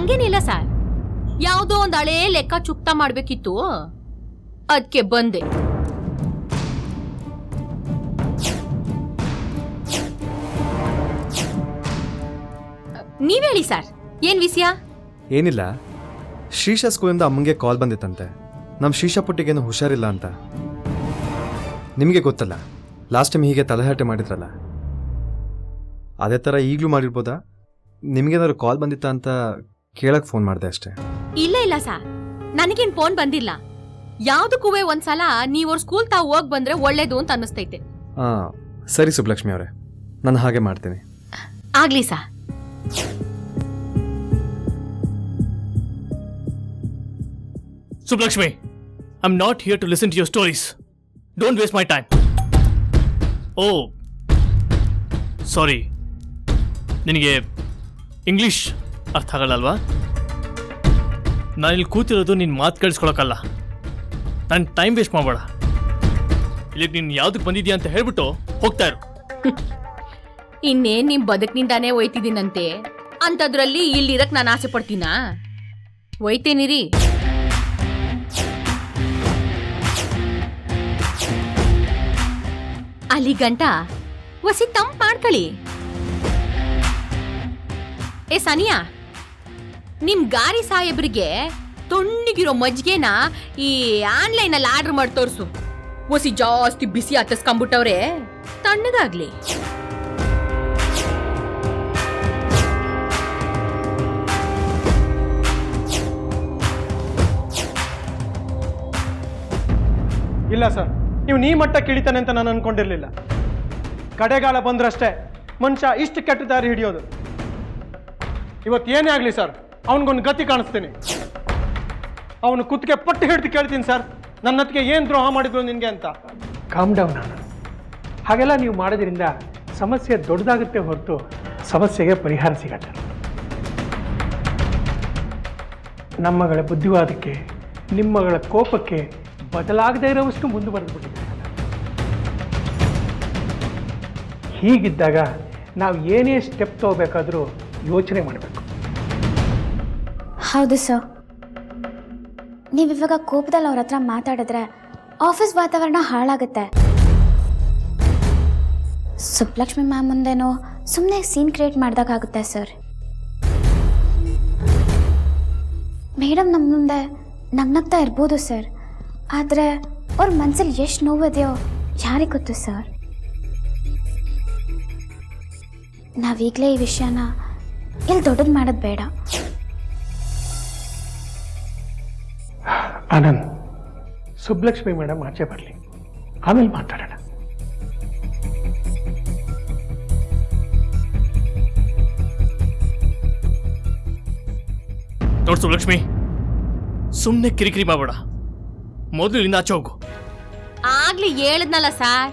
ಹಂಗೇನಿಲ್ಲ ಸರ್, ಯಾವುದೋ ಒಂದು ಹಳೇ ಲೆಕ್ಕ ಚುಕ್ತಾ ಮಾಡ್ಬೇಕಿತ್ತು, ಅದಕ್ಕೆ ಬಂದೆ. ನೀವೇಳಿ ಸರ್, ಏನ್ ವಿಷಯ? ಏನಿಲ್ಲ, ಶ್ರೀಶಾ ಸ್ಕೂಲಿಂದ ಅಮ್ಮಂಗೆ ಕಾಲ್ ಬಂದಿತ್ತಂತೆ. ನಮ್ಮ ಶ್ರೀಶಾ ಪುಟ್ಟಿಗೇನು ಹುಷಾರಿಲ್ಲ ಅಂತ. ನಿಮಗೆ ಗೊತ್ತಲ್ಲ, ಲಾಸ್ಟ್ ಟೈಮ್ ಹೀಗೆ ತಲೆಹರಟೆ ಮಾಡಿದ್ರಲ್ಲ, ಅದೇ ಥರ ಈಗಲೂ ಮಾಡಿರ್ಬೋದಾ? ನಿಮಗೇನಾದ್ರು ಕಾಲ್ ಬಂದಿತ್ತಾ ಅಂತ ಕೇಳಕ್ಕೆ ಫೋನ್ ಮಾಡಿದೆ ಅಷ್ಟೇ. ಇಲ್ಲ ಸರ್, ನನಗೇನು ಫೋನ್ ಬಂದಿಲ್ಲ. ಯಾವುದಕ್ಕೂ ಒಂದ್ಸಲ ನೀವ್ರ ಸ್ಕೂಲ್ ತಾವು ಹೋಗಿ ಬಂದ್ರೆ ಒಳ್ಳೇದು ಅಂತ ಅನ್ನಿಸ್ತೈತೆ. ಹಾಂ ಸರಿ ಸುಬ್ಲಕ್ಷ್ಮಿ ಅವರೇ, ನಾನು ಹಾಗೆ ಮಾಡ್ತೀನಿ. ಆಗ್ಲಿ sir. Sublakshmi, I'm not here to listen to your stories. Don't waste my time. Oh, sorry. ನಿನಗೆ ಇಂಗ್ಲಿಷ್ ಅರ್ಥ ಆಗಲ್ಲಲ್ವಾ? ನಾನಿಲ್ಲಿ ಕೂತಿರೋದು ನಿನ್ನ ಮಾತು ಕೇಳಿಸ್ಕೊಳಕ್ಕಲ್ಲ. ನನ್ನ ಟೈಮ್ ವೇಸ್ಟ್ ಮಾಡಬೇಡ. ಇಲ್ಲಿಗೆ ನೀನು ಯಾವುದಕ್ಕೆ ಬಂದಿದ್ಯಾ ಅಂತ ಹೇಳ್ಬಿಟ್ಟು ಹೋಗ್ತಾ ಇರು. ಇನ್ನೇನ್ ನಿಮ್ ಬದುಕಿನಿಂದಾನೇ ಒಯ್ತಿದ್ದೀನಂತೆ ಅಂತದ್ರಲ್ಲಿ ಇಲ್ಲಿರಕ್ ನಾನು ಆಸೆ ಪಡ್ತೀನಾ? ಒಯ್ತೇನಿರಿ. ಅಲ್ಲಿ ಗಂಟ ಒಸಿ ತಂಪ್ ಮಾಡ್ಕೊಳ್ಳಿ. ಏ ಸನಿಯಾ, ನಿಮ್ ಗಾರಿ ಸಾಹೇಬ್ರಿಗೆ ತೊಣ್ಣಿಗಿರೋ ಮಜ್ಜಿಗೆನ ಈ ಆನ್ಲೈನ್ ಅಲ್ಲಿ ಆರ್ಡರ್ ಮಾಡಿ ತೋರ್ಸು. ಒಸಿ ಜಾಸ್ತಿ ಬಿಸಿ ಹತ್ತಿಸ್ಕೊಂಡ್ಬಿಟ್ಟವ್ರೆ, ತಣ್ಣಗಾಗ್ಲಿ. ಇಲ್ಲ ಸರ್, ನೀವು ನೀ ಮಟ್ಟ ಕಿಳಿತಾನೆ ಅಂತ ನಾನು ಅನ್ಕೊಂಡಿರ್ಲಿಲ್ಲ. ಕಡೆಗಾಲ ಬಂದ್ರಷ್ಟೇ ಮನುಷ್ಯ ಇಷ್ಟು ಕೆಟ್ಟ ದಾರಿ ಹಿಡಿಯೋದು. ಇವತ್ತು ಏನೇ ಆಗಲಿ ಸರ್, ಅವನಿಗೊಂದು ಗತಿ ಕಾಣಿಸ್ತೀನಿ. ಅವನು ಕುತ್ತಿಗೆ ಪಟ್ಟು ಹಿಡಿದು ಕೇಳ್ತೀನಿ ಸರ್, ನನ್ನ ಹತ್ತಿಗೆ ಏನು ದ್ರೋಹ ಮಾಡಿದ್ರು ನಿನಗೆ ಅಂತ. ಕಾಮ್ ಡೌನ್ ಅಣ್ಣ. ಹಾಗೆಲ್ಲ ನೀವು ಮಾಡೋದ್ರಿಂದ ಸಮಸ್ಯೆ ದೊಡ್ಡದಾಗುತ್ತೆ ಹೊರತು ಸಮಸ್ಯೆಗೆ ಪರಿಹಾರ ಸಿಗತ್ತೆ. ನಮ್ಮಗಳ ಬುದ್ಧಿವಾದಕ್ಕೆ ನಿಮ್ಮಗಳ ಕೋಪಕ್ಕೆ ಬದಲಾಗದೇ ಇರೋವಷ್ಟು ಮುಂದುವರೆದ್ಬಿಟ್ಟಿದೆ. ಹೀಗಿದ್ದಾಗ ನಾವು ಏನೇ ಸ್ಟೆಪ್ ತಗೋಬೇಕಾದ್ರೂ ಯೋಚನೆ ಮಾಡಬೇಕು. ಹೌದು ಸರ್, ನೀವಿವಾಗ ಕೋಪದಲ್ಲಿ ಅವ್ರ ಹತ್ರ ಮಾತಾಡಿದ್ರೆ ಆಫೀಸ್ ವಾತಾವರಣ ಹಾಳಾಗುತ್ತೆ. ಸುಬ್ಲಕ್ಷ್ಮಿ ಮ್ಯಾಮ್ ಮುಂದೆನೋ ಸುಮ್ಮನೆ ಸೀನ್ ಕ್ರಿಯೇಟ್ ಮಾಡ್ದಾಗುತ್ತೆ ಸರ್. ಮೇಡಮ್ ನಮ್ಮ ಮುಂದೆ ನಗ್ನಗ್ತಾ ಇರ್ಬೋದು ಸರ್, ಆದರೆ ಅವ್ರ ಮನಸ್ಸಲ್ಲಿ ಎಷ್ಟು ನೋವಿದೆಯೋ ಯಾರಿಗೆ ಗೊತ್ತು ಸರ್. ನಾವೀಗಲೇ ಈ ವಿಷಯನ ಇಲ್ಲಿ ದೊಡ್ಡದು ಮಾಡೋದು ಬೇಡ. ಆನಂದ್, ಸುಬ್ಲಕ್ಷ್ಮಿ ಮೇಡಮ್ ಆಚೆ ಬರಲಿ, ಆಮೇಲೆ ಮಾತಾಡೋಣ. ನೋಡು ಸುಬ್ಲಕ್ಷ್ಮಿ, ಸುಮ್ಮನೆ ಕಿರಿಕಿರಿ ಮಾಡಬೇಡ. ಮೊದಲು ಇಲ್ಲಿಂದ ಆಚೆ ಹೋಗು. ಆಗ್ಲಿ ಹೇಳದ್ನಲ್ಲ ಸಾರ್,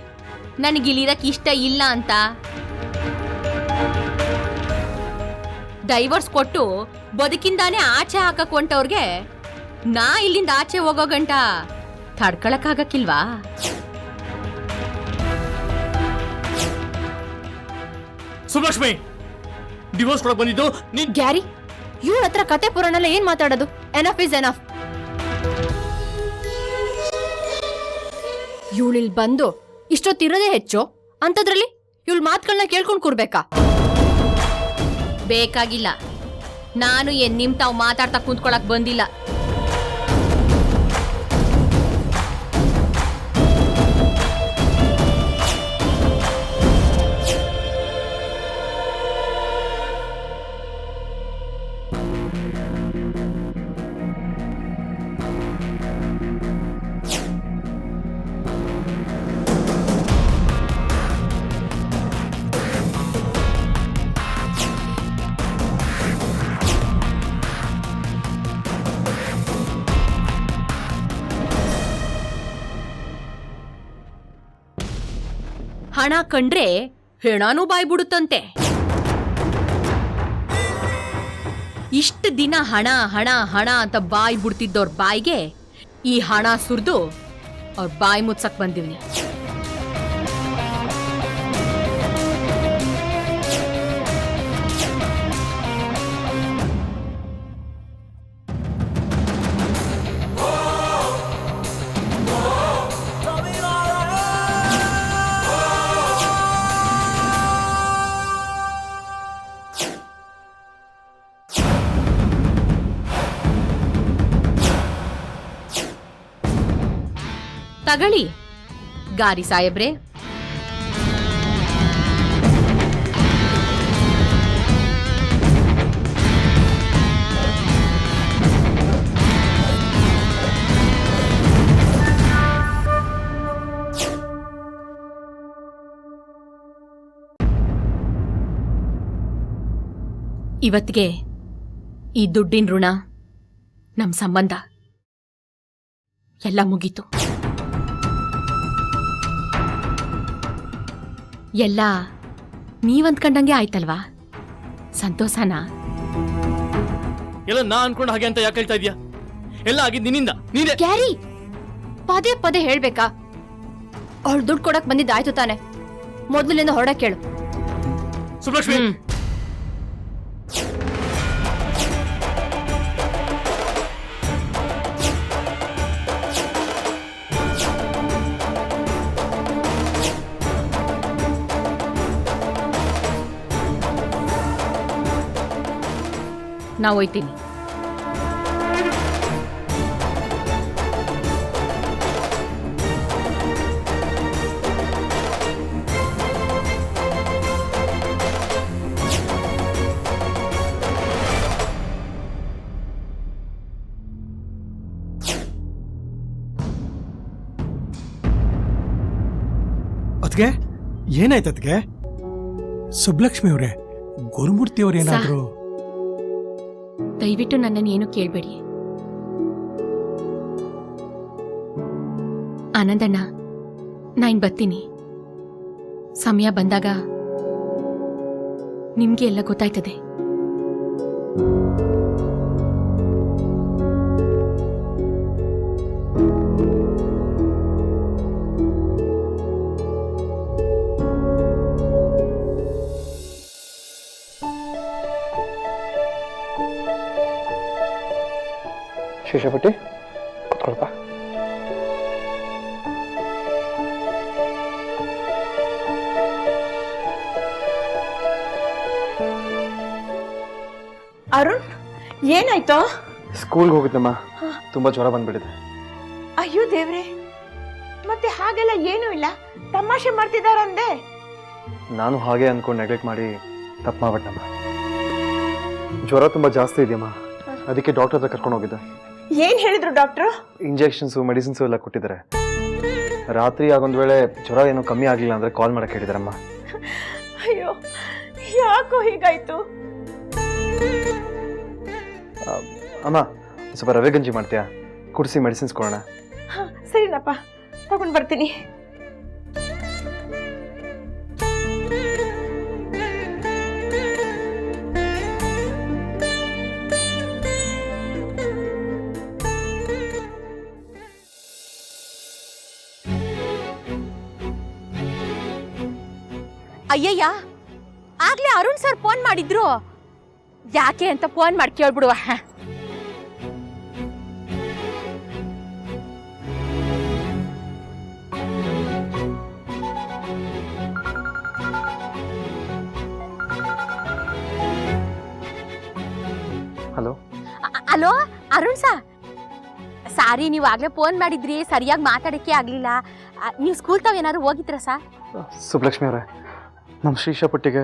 ನನಗಿಲ್ಲಿರಕ್ ಇಷ್ಟ ಇಲ್ಲ ಅಂತ. ಡೈವರ್ಸ್ ಕೊಟ್ಟು ಬದುಕಿಂದಾನೇ ಆಚೆ ಹಾಕಕ್ ಹೊಂಟವ್ರಿಗೆ ನಾ ಇಲ್ಲಿಂದ ಆಚೆ ಹೋಗೋ ಗಂಟ ತಡ್ಕೊಳಕ್ಕಾಗಕ್ಕಿಲ್ವಾ? ಸುಬ್ಲಕ್ಷ್ಮಿ, ಡಿವೋರ್ಸ್ ಕೊಡಕ್ ಬಂದಿದ್ದು ನೀನ್. ಗ್ಯಾರಿ, ಇವ್ರ ಹತ್ರ ಕತೆ ಪುರಾಣಲ್ಲ ಏನ್ ಮಾತಾಡೋದು? Enough is enough. ಇವಳಿಲ್ ಬಂದು ಇಷ್ಟೊತ್ತಿರೋದೇ ಹೆಚ್ಚು ಅಂತದ್ರಲ್ಲಿ ಇವಳ ಮಾತುಗಳನ್ನ ಕೇಳ್ಕೊಂಡು ಕೂರ್ಬೇಕಾ? ಬೇಕಾಗಿಲ್ಲ. ನಾನು ಏನ್ ನಿಮ್ ತಾವ್ ಮಾತಾಡ್ತಾ ಕುಂತ್ಕೊಳಕ್ ಬಂದಿಲ್ಲ. ಹಣ ಕಂಡ್ರೆ ಹೆಣಾನೂ ಬಾಯ್ ಬಿಡುತ್ತಂತೆ. ಇಷ್ಟು ದಿನ ಹಣ ಹಣ ಹಣ ಅಂತ ಬಾಯಿ ಬಿಡ್ತಿದ್ದವ್ರ ಬಾಯಿಗೆ ಈ ಹಣ ಸುರಿದು ಅವ್ರ ಬಾಯಿ ಮುಚ್ಚಕ್ ಬಂದಿವ್ನಿ. ತಗಳಿ ಗಾರಿ ಸಾಹೇಬ್ರೆ. ಇವತ್ತಿಗೆ ಈ ದುಡ್ಡಿನ ಋಣ, ನಮ್ ಸಂಬಂಧ ಎಲ್ಲ ಮುಗೀತು. ಎಲ್ಲ ನೀವಂದ್ಕಂಡಂಗೆ ಆಯ್ತಲ್ವಾ? ಸಂತೋಷನಾ? ಎಲ್ಲ ನಾ ಅನ್ಕೊಂಡು ಹಾಗೆ ಅಂತ ಯಾಕೆ ಹೇಳ್ತಾ ಇದೀಯಾ? ಎಲ್ಲ ಆಗಿದ್ದು ನಿನ್ನಿಂದ. ನೀನೇ ಕ್ಯಾರಿ, ಪದೇ ಪದೇ ಹೇಳ್ಬೇಕಾ? ಅವಳು ದುಡ್ಡು ಕೊಡಕ್ ಬಂದಿದ್ದಾಯ್ತು ತಾನೆ, ಮೊದಲಿನಿಂದ ಹೊರಡಕ್ ಕೇಳು. ಸುಬ್ಲಕ್ಷ್ಮಿ, ನಾ ಹೋಯ್ತೀನಿ. ಅದ್ಗೆ ಏನಾಯ್ತು ಅದ್ಗೆ? ಸುಬ್ಲಕ್ಷ್ಮಿ ಅವರೇ, ಗುರುಮೂರ್ತಿ ಅವ್ರು ಏನಾದ್ರು? ದಯವಿಟ್ಟು ನನ್ನನ್ನು ಏನು ಕೇಳಬೇಡಿ. ಆನಂದಣ್ಣ, ನಾ ಇನ್ ಬರ್ತೀನಿ. ಸಮಯ ಬಂದಾಗ ನಿಮ್ಗೆ ಎಲ್ಲ ಗೊತ್ತಾಯ್ತದೆ. ಶೇಷಪಟ್ಟಿ, ಕುತ್ಕೊಳಪ್ಪ. ಅರುಣ್, ಏನಾಯ್ತು? ಸ್ಕೂಲ್ಗೆ ಹೋಗಿದ್ದಮ್ಮ, ತುಂಬಾ ಜ್ವರ ಬಂದ್ಬಿಟ್ಟಿದೆ. ಅಯ್ಯೋ ದೇವ್ರೆ, ಮತ್ತೆ ಹಾಗೆಲ್ಲ ಏನೂ ಇಲ್ಲ, ತಮಾಷೆ ಮಾಡ್ತಿದಾರಂದೆ. ನಾನು ಹಾಗೆ ಅನ್ಕೊಂಡು ನೆಗ್ಲೆಕ್ಟ್ ಮಾಡಿ ತಪ್ಪು ಮಾಡ್ಬಿಟ್ಟಮ್ಮ. ಜ್ವರ ತುಂಬಾ ಜಾಸ್ತಿ ಇದೆಯಮ್ಮ, ಅದಕ್ಕೆ ಡಾಕ್ಟರ್ ಹತ್ರ ಕರ್ಕೊಂಡು ಹೋಗಿದ್ದೆ. ಏನ್ ಹೇಳಿದ್ರು ಡಾಕ್ಟ್ರು? ಇಂಜೆಕ್ಷನ್ಸು, ಮೆಡಿಸಿನ್ಸು ಎಲ್ಲ ಕೊಟ್ಟಿದ್ದಾರೆ. ರಾತ್ರಿ ಆಗೊಂದು ವೇಳೆ ಜ್ವರ ಏನೋ ಕಮ್ಮಿ ಆಗಲಿಲ್ಲ ಅಂದ್ರೆ ಕಾಲ್ ಮಾಡಕ್ಕೆ ಹೇಳಿದಾರಮ್ಮ. ಅಯ್ಯೋ, ಯಾಕೋ ಹೀಗಾಯ್ತು? ಅಮ್ಮ, ಸ್ವಲ್ಪ ರವೆ ಗಂಜಿ ಮಾಡ್ತೀಯಾ? ಕುಡಿಸಿ ಮೆಡಿಸಿನ್ಸ್ ಕೊಡೋಣ. ಸರಿನಪ್ಪ, ತಗೊಂಡ್ ಬರ್ತೀನಿ. ಅಯ್ಯಯ್ಯ, ಆಗ್ಲೇ ಅರುಣ್ ಸರ್ ಫೋನ್ ಮಾಡಿದ್ರು. ಯಾಕೆ ಅಂತ ಫೋನ್ ಮಾಡಿ ಕೇಳ್ಬಿಡುವ. ಹಲೋ. ಹಲೋ ಅರುಣ್ ಸರ್, ಸಾರಿ, ನೀವು ಆಗ್ಲೇ ಫೋನ್ ಮಾಡಿದ್ರಿ, ಸರಿಯಾಗಿ ಮಾತಾಡಕ್ಕೆ ಆಗ್ಲಿಲ್ಲ. ನೀವು ಸ್ಕೂಲ್ ತಾವ್ ಏನಾದ್ರು ಹೋಗಿದ್ರ ಸರ್? ಸುಬ್ಲಕ್ಷ್ಮಿ ಅವರೇ, ನಮ್ಮ ಶ್ರೀಶಪಟ್ಟಿಗೆ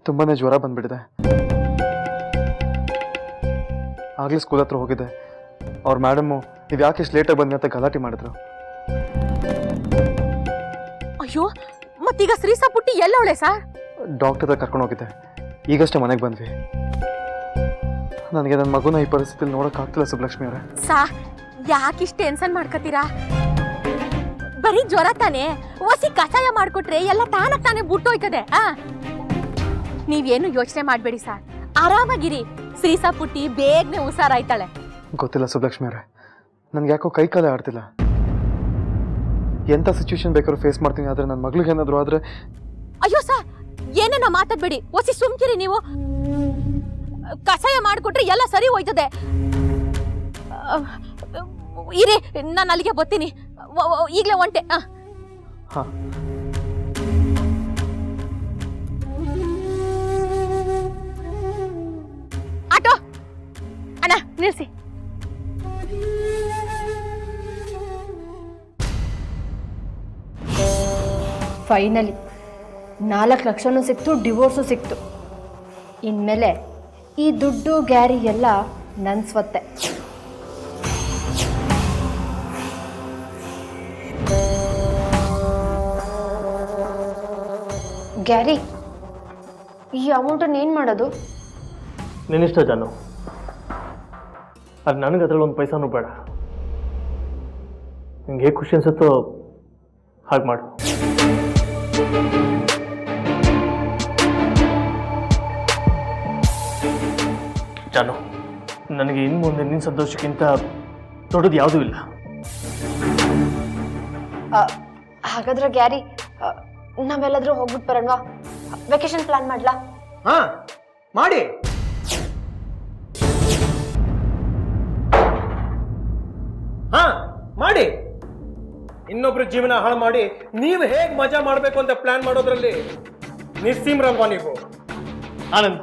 ತುಂಬಾನೇ ಜ್ವರ ಬಂದ್ಬಿಟ್ಟಿದೆ. ಆಗ್ಲೇ ಸ್ಕೂಲ್ ಹತ್ರ ಹೋಗಿದ್ದೆ. ಅವ್ರ ಮೇಡಮ್ಮು ನೀವು ಯಾಕೆ ಇಷ್ಟು ಲೇಟಾಗಿ ಬಂದ್ರಿ ಅಂತ ಗಲಾಟೆ ಮಾಡಿದ್ರು. ಅಯ್ಯೋ, ಮತ್ತೀಗ ಶ್ರೀಸಾ ಪುಟ್ಟಿ ಎಲ್ಲವಳೆ ಸರ್? ಡಾಕ್ಟರ್ ಹತ್ರ ಕರ್ಕೊಂಡು ಹೋಗಿದ್ದೆ, ಈಗಷ್ಟೇ ಮನೆಗೆ ಬಂದ್ವಿ. ನನಗೆ ನನ್ನ ಮಗುನ ಈ ಪರಿಸ್ಥಿತಿಯಲ್ಲಿ ನೋಡೋಕ್ಕಾಗ್ತಿಲ್ಲ ಸುಬ್ಲಕ್ಷ್ಮಿ ಅವರೇ. ಸಾ, ಯಾಕಿಷ್ಟು ಟೆನ್ಷನ್ ಮಾಡ್ಕೋತೀರಾ? ಬರೀ ಜ್ವರ ತಾನೆ, ಒಸಿ ಕಷಾಯ ಮಾಡ್ಕೊಟ್ರೆ ಎಲ್ಲ ತಾನಾಗ್ ತಾನೇ ಬಿಟ್ಟೋಯ್ತದೆ. ನೀವೇನು ಯೋಚನೆ ಮಾಡಬೇಡಿ ಸರ್, ಆರಾಮಾಗಿರಿ. ಶ್ರೀಸಾ ಪುಟ್ಟಿ ಬೇಗನೆ ಹುಷಾರಾಯ್ತಾಳೆ. ಗೊತ್ತಿಲ್ಲ ಸುಬ್ಲಕ್ಷ್ಮಿ ಅವರೇ, ನನ್ಗೆ ಯಾಕೋ ಕೈ ಕಾಲೇ ಆಡ್ತಿಲ್ಲ. ಎಂಥ ಸಿಚುವೇಶನ್ ಬೇಕಾದ್ರೂ ಫೇಸ್ ಮಾಡ್ತೀನಿ, ಆದರೆ ನನ್ನ ಮಗಳಿಗೆ ಏನಾದರೂ ಆದರೆ. ಅಯ್ಯೋ ಸರ್, ಏನೇನೋ ಮಾತಾಡ್ಬೇಡಿ, ಒಸಿ ಸುಮ್ಕಿರಿ ನೀವು. ಕಷಾಯ ಮಾಡಿಕೊಟ್ರೆ ಎಲ್ಲ ಸರಿ ಹೋಯ್ತದೆ. ಇರಿ, ನಾನು ಅಲ್ಲಿಗೆ ಬರ್ತೀನಿ, ಈಗಲೇ ಹೊಂಟೆ. ಹಾಂ. ಆಟೋ ಅಣ್ಣ, ನಿಲ್ಸಿ. ಫೈನಲಿ 4 ಲಕ್ಷನೂ ಸಿಕ್ತು, ಡಿವೋರ್ಸು ಸಿಕ್ತು. ಇನ್ಮೇಲೆ ಈ ದುಡ್ಡು ಗ್ಯಾರಿ ಎಲ್ಲ ನನ್ನ ಸ್ವತ್ತೆ. ಗ್ಯಾರಿ, ಈ ಅಮೌಂಟನ್ನು ಏನು ಮಾಡೋದು? ನಿನ್ನಿಷ್ಟ ಜಾನು, ಅದು ನನಗೆ ಅದರಲ್ಲಿ ಒಂದು ಪೈಸಾನು ಬೇಡ. ನಿಂಗೆ ಹೇಗೆ ಖುಷಿ ಅನ್ಸುತ್ತೋ ಹಾಗೆ ಮಾಡು. ಜಾನು, ನನಗೆ ಇನ್ನು ಮುಂದೆ ನಿನ್ನ ಸಂತೋಷಕ್ಕಿಂತ ದೊಡ್ಡದು ಯಾವುದೂ ಇಲ್ಲ. ಹಾಗಾದ್ರೆ ಗ್ಯಾರಿ, ನಾವೆಲ್ಲಾದ್ರೂ ಹೋಗ್ಬಿಟ್ಟು ಬರೋಣವಾ? ವೆಕೇಶನ್ ಪ್ಲಾನ್ ಮಾಡ್ಲಾ? ಹಾ ಮಾಡಿ. ಹಾ ಮಾಡಿ. ಇನ್ನೊಬ್ರ ಜೀವನ ಹಾಳು ಮಾಡಿ ನೀವು ಹೇಗೆ ಮಜಾ ಮಾಡಬೇಕು ಅಂತ ಪ್ಲಾನ್ ಮಾಡೋದ್ರಲ್ಲಿ ನಿಸ್ಸೀಮ್ರಲ್ವಾ ನೀವು? ಆನಂದ್,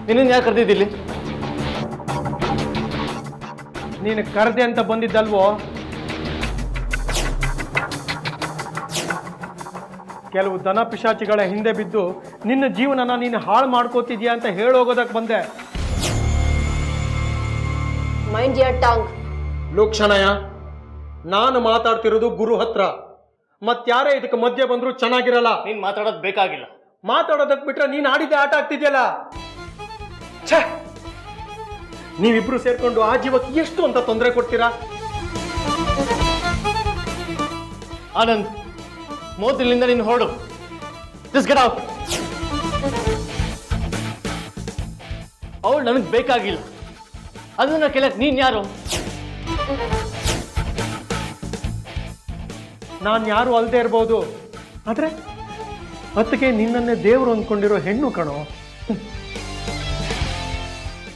ನಿನ್ನನ್ನು ಯಾಕೆ ಕರೆದಿದ್ದಿಲ್ಲಿ? ನೀನು ಕರೆದೆ ಅಂತ ಬಂದಿದ್ದಲ್ವೋ? ಕೆಲವು ದನ ಪಿಶಾಚಿಗಳ ಹಿಂದೆ ಬಿದ್ದು ನಿನ್ನ ಜೀವನನ ನೀನು ಹಾಳು ಮಾಡ್ಕೋತಿದ್ಯಾ ಅಂತ ಹೇಳೋಗೋದಕ್ಕೆ ಬಂದೆ. Mind your tongue. ಲೋಕ್ಷಣಯ, ನಾನು ಮಾತಾಡ್ತಿರೋದು ಗುರು ಹತ್ರ. ಮತ್ಯಾರೇ ಇದಕ್ಕೆ ಮಧ್ಯೆ ಬಂದ್ರು ಚೆನ್ನಾಗಿರಲ್ಲ. ನೀನು ಮಾತಾಡೋದು ಬೇಕಾಗಿಲ್ಲ. ಮಾತಾಡೋದಕ್ಕೆ ಬಿಟ್ರೆ ನೀನು ಆಡಿದ್ದೆ ಆಟ ಆಗ್ತಿದ್ಯಲ್ಲ. ಛೇ, ನೀವಿಬ್ರು ಸೇರ್ಕೊಂಡು ಆ ಜೀವಕ್ಕೆ ಎಷ್ಟು ಅಂತ ತೊಂದರೆ ಕೊಡ್ತೀರಾ? ಆನಂದ್, ಮೋತಿಲಿಂದ ನೀನು ಹೊರಡು. Just get out. ಅವಳು ನನಗೆ ಬೇಕಾಗಿಲ್ಲ. ಅದನ್ನ ಕೇಳಕ್ ನೀನ್ ಯಾರು? ನಾನು ಯಾರು ಅಲ್ಲದೆ ಇರ್ಬೋದು, ಆದ್ರೆ ಅದಕ್ಕೆ ನಿನ್ನನ್ನೇ ದೇವರು ಅಂದ್ಕೊಂಡಿರೋ ಹೆಣ್ಣು ಕಣೋ.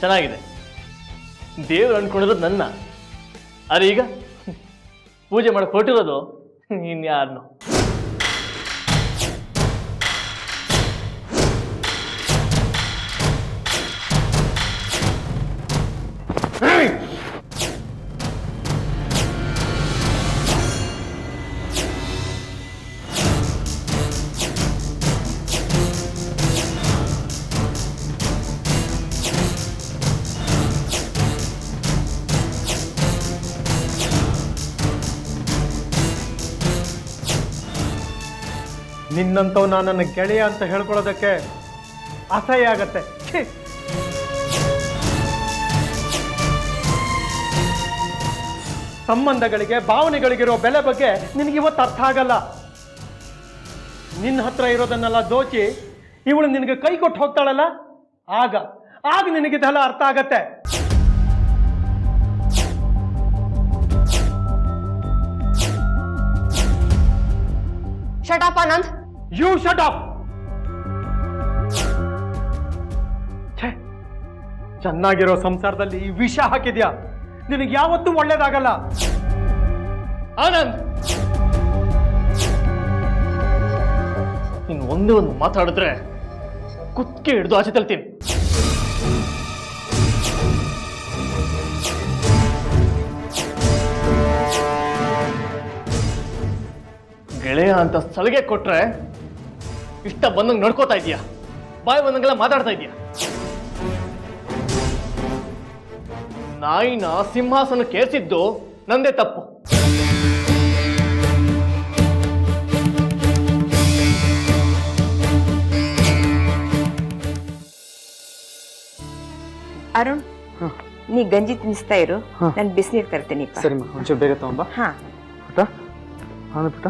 ಚೆನ್ನಾಗಿದೆ, ದೇವ್ರು ಅನ್ಕೊಂಡಿರೋದು ನನ್ನ. ಆದ್ರೆ ಈಗ ಪೂಜೆ ಮಾಡಕ್ ಹೊರಟಿರೋದು ಇನ್ಯಾರನ್ನು? ನಿನ್ನಂತವ್ ನಾನು ನನ್ನ ಗೆಳೆಯ ಅಂತ ಹೇಳ್ಕೊಳ್ಳೋದಕ್ಕೆ ಅಸಹ್ಯ ಆಗತ್ತೆ. ಛೀ! ಸಂಬಂಧಗಳಿಗೆ ಭಾವನೆಗಳಿಗಿರೋ ಬೆಲೆ ಬಗ್ಗೆ ನಿನಗಿವತ್ತು ಅರ್ಥ ಆಗಲ್ಲ. ನಿನ್ನ ಹತ್ರ ಇರೋದನ್ನೆಲ್ಲ ದೋಚಿ ಇವಳು ನಿನಗೆ ಕೈ ಕೊಟ್ಟು ಹೋಗ್ತಾಳಲ್ಲ, ಆಗ ನಿನಗಿದೆಲ್ಲ ಅರ್ಥ ಆಗತ್ತೆ. Shut up Anand. You shut up. ಚೆನ್ನಾಗಿರೋ ಸಂಸಾರದಲ್ಲಿ ವಿಷ ಹಾಕಿದ್ಯಾ. ನಿನಗೆ ಯಾವತ್ತೂ ಒಳ್ಳೇದಾಗಲ್ಲ. ಆನಂದ್, ನೀನು ಒಂದೇ ಒಂದು ಮಾತಾಡಿದ್ರೆ ಕುತ್ತಿಗೆ ಹಿಡಿದು ಆಚೆ ತಳ್ತೀನಿ. ಗೆಳೆಯ ಅಂತ ಸಲಿಗೆ ಕೊಟ್ರೆ ಇಷ್ಟ ಬಂದಂಗೆ ನಡ್ಕೋತಾ ಇದೀಯಾ, ಬಾಯಿ ಬಂದಂಗೆಲ್ಲ ಮಾತಾಡ್ತಾ ಇದೀಯಾ. ನಾಯಿನ ಸಿಂಹಾಸನ ಕೇರಿಸಿದ್ದು ನಂದೇ ತಪ್ಪು. ಅರುಣ್, ನೀ ಗಂಜಿ ತಿನ್ನಿಸ್ತಾ ಇರು, ನಾನು ಬಿಸಿನೀರು ತರ್ತೀನಿ. ಸರಿಮ್ಮ, ಒಂಚೂರು ಬೇಗ ತಗೊಂಬ. ಹಾ ಪುಟ್ಟ, ಹಾಂ ಪುಟ್ಟ.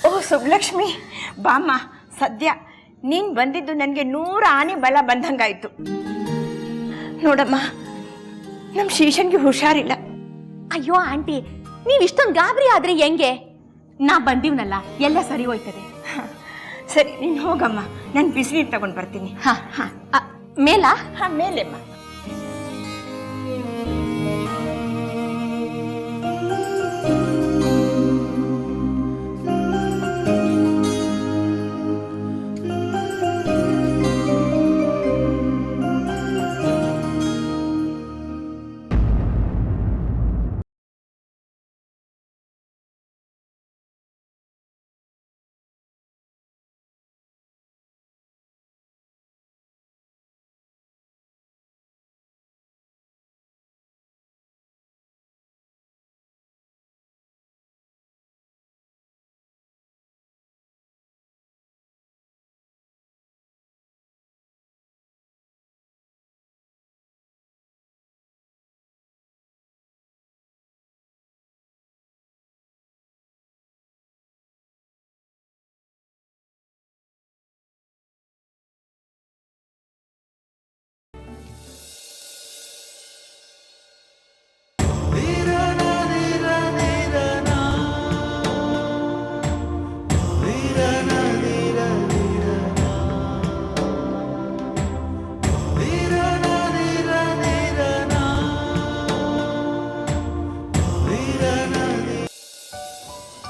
ಓ ಸುಬ್ಲಕ್ಷ್ಮಿ, ಬಾಮ್ಮ. ಸದ್ಯ ನೀನ್ ಬಂದಿದ್ದು ನನಗೆ 100 ಆನೆ ಬಲ ಬಂದಂಗಾಯ್ತು. ನೋಡಮ್ಮ, ನಮ್ಮ ಶೀಶನ್ಗೆ ಹುಷಾರಿಲ್ಲ. ಅಯ್ಯೋ ಆಂಟಿ, ನೀವ್ ಇಷ್ಟೊಂದು ಗಾಬರಿ ಆದ್ರೆ ಹೆಂಗೆ? ನಾ ಬಂದಿವ್ನಲ್ಲ, ಎಲ್ಲ ಸರಿ ಹೋಯ್ತದೆ. ಸರಿ, ನೀನು ಹೋಗಮ್ಮ, ನಾನು ಬಿಸಿನೀರು ತಗೊಂಡು ಬರ್ತೀನಿ. ಹಾ ಹಾ ಮೇಲಾ? ಹಾ, ಮೇಲೆಮ್ಮ.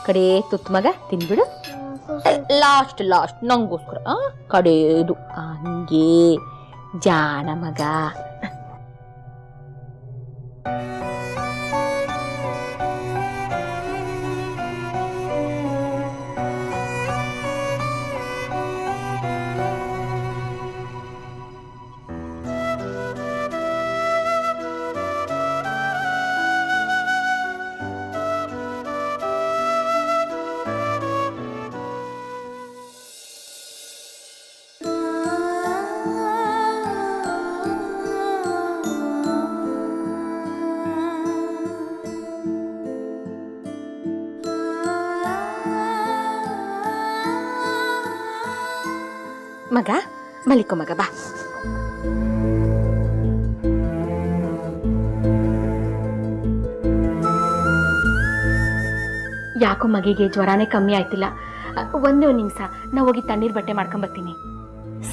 ಕಡೆ ತುತ್ತು ಮಗ ತಿನ್ಬಿಡು. ಲಾಸ್ಟ್ ನಂಗೋಸ್ಕರ ಕಡೆದು ಹಂಗೆ ಜಾಣ ಮಗ. ಮಗ ಮಲಿಕೋ ಮಗ ಬಾ. ಯಾಕೋ ಮಗಿಗೆ ಜ್ವರನೇ ಕಮ್ಮಿ ಆಯ್ತಿಲ್ಲ. ಒಂದೇ ಒಂದು ನಿಮಿಷ ನಾ ಹೋಗಿ ತಣ್ಣೀರ್ ಬಟ್ಟೆ ಮಾಡ್ಕೊಂಬರ್ತೀನಿ.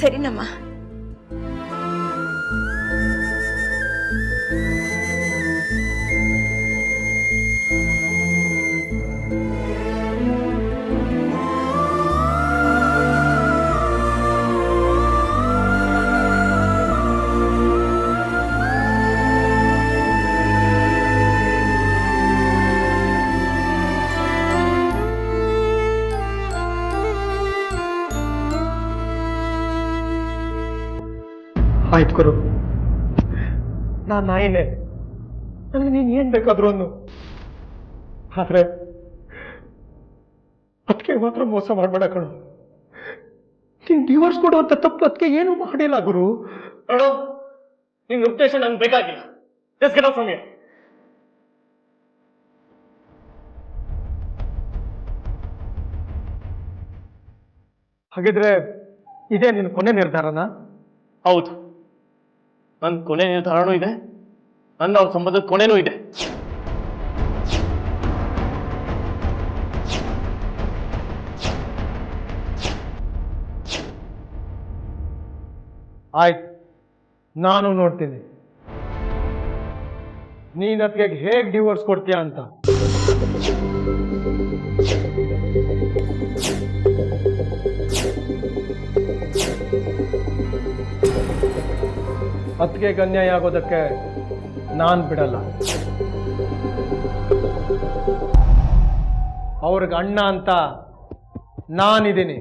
ಸರಿನಮ್ಮ. ಆಯ್ತು ಗುರು, ನಾನು ನಾಯಿನೇ, ನನಗೆ ನೀನು ಏನ್ ಬೇಕಾದ್ರು ಅನ್ನು. ಆದ್ರೆ ಅದಕ್ಕೆ ಮಾತ್ರ ಮೋಸ ಮಾಡ್ಬೇಡ ಕಣು. ನೀನು ಡಿವೋರ್ಸ್ ಕೊಡುವಂತ ತಪ್ಪು ಅದಕ್ಕೆ ಏನು ಮಾಡಿಲ್ಲ ಗುರು. ನಿನ್ನ ಉದ್ದೇಶ ನಂಗೆ ಬೇಕಾಗಿಲ್ಲ. Just get out from here. ಹಾಗಿದ್ರೆ ಇದೇ ನಿನ್ನ ಕೊನೆ ನಿರ್ಧಾರನಾ? ಹೌದು, ನನ್ನ ಕೊನೆ ನಿರ್ಧಾರನೂ ಇದೆ, ನನ್ನ ಅವ್ರ ಸಂಬಂಧದ ಕೊನೆನೂ ಇದೆ. ಆಯ್ತು, ನಾನು ನೋಡ್ತೀನಿ ನೀನ್ ಅದಕ್ಕೆ ಹೇಗೆ ಡಿವೋರ್ಸ್ ಕೊಡ್ತೀಯ ಅಂತ. ಅದಕ್ಕೆ ಅನ್ಯಾಯ ಆಗೋದಕ್ಕೆ ನಾನು ಬಿಡಲ್ಲ. ಅವ್ರಿಗೆ ಅಣ್ಣ ಅಂತ ನಾನಿದ್ದೀನಿ.